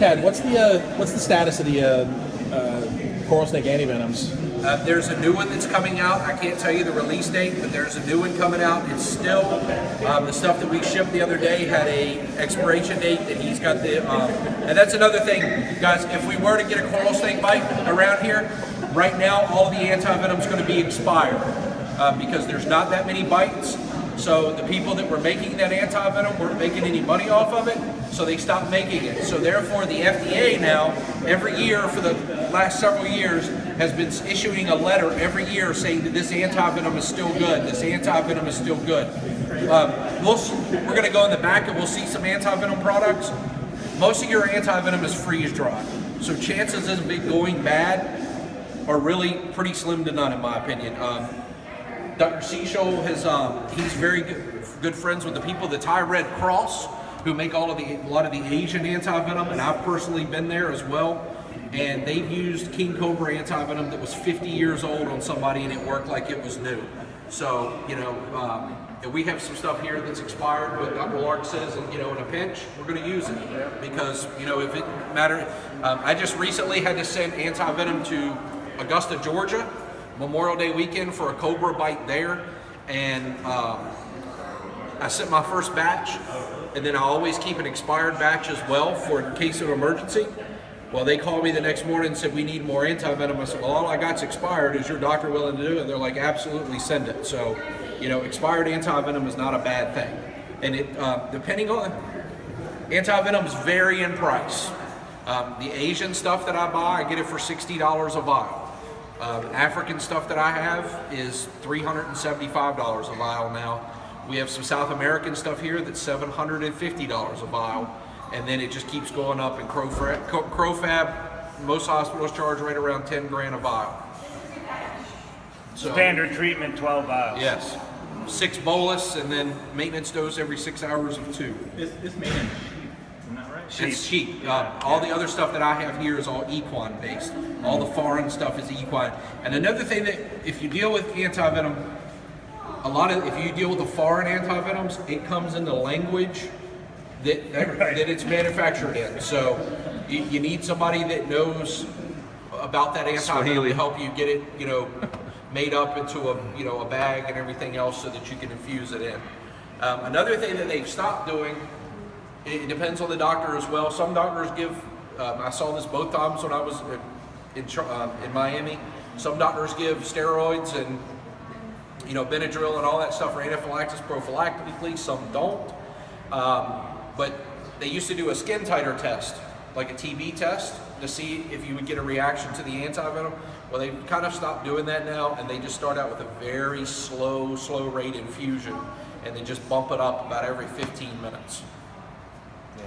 Thad, what's the status of the coral snake antivenoms? There's a new one that's coming out. I can't tell you the release date, but there's a new one coming out. It's still, the stuff that we shipped the other day had a expiration date that he's got the, and that's another thing, guys, if we were to get a coral snake bite around here, right now all the antivenom is going to be expired because there's not that many bites. So the people that were making that antivenom weren't making any money off of it, so they stopped making it. So therefore the FDA now, every year for the last several years, has been issuing a letter every year saying that this antivenom is still good, this antivenom is still good. We're going to go in the back and we'll see some antivenom products. Most of your antivenom is freeze-dried, so chances of it going bad are really pretty slim to none in my opinion. Dr. Seashell he's very good friends with the people at the Thai Red Cross who make a lot of the Asian antivenom, and I've personally been there as well. And they've used King Cobra antivenom that was 50 years old on somebody and it worked like it was new. So, you know, we have some stuff here that's expired, but Dr. Lark says, you know, in a pinch, we're going to use it because, you know, if it matters. I just recently had to send antivenom to Augusta, Georgia, Memorial Day weekend for a cobra bite there, and I sent my first batch, and then I always keep an expired batch as well for in case of emergency. Well, they called me the next morning and said, we need more antivenom. I said, well, all I got's expired. Is your doctor willing to do it? And they're like, absolutely, send it. So, you know, expired antivenom is not a bad thing. And it, depending on, antivenoms vary in price. The Asian stuff that I buy, I get it for $60 a vial. African stuff that I have is $375 a vial now. We have some South American stuff here that's $750 a vial. And then it just keeps going up. And Crofab, most hospitals charge right around 10 grand a vial. So, standard treatment, 12 vials. Yes, 6 bolus, and then maintenance dose every 6 hours of 2. It's maintenance cheap, isn't that right? It's cheap. All the other stuff that I have here is all equine based. All the foreign stuff is equine. And another thing that, if you deal with antivenom, if you deal with the foreign antivenoms, it comes in the language that it's manufactured in. So you need somebody that knows about that antivenom to help you get it, you know, made up into a bag and everything else so that you can infuse it in. Another thing that they've stopped doing, it depends on the doctor as well. Some doctors give, I saw this both times when I was in Miami. Some doctors give steroids and, you know, Benadryl and all that stuff for anaphylaxis prophylactically. Some don't. But they used to do a skin titer test, like a TB test, to see if you would get a reaction to the antivenom. Well, they've kind of stopped doing that now, and they just start out with a very slow rate infusion, and they just bump it up about every 15 minutes. Yeah.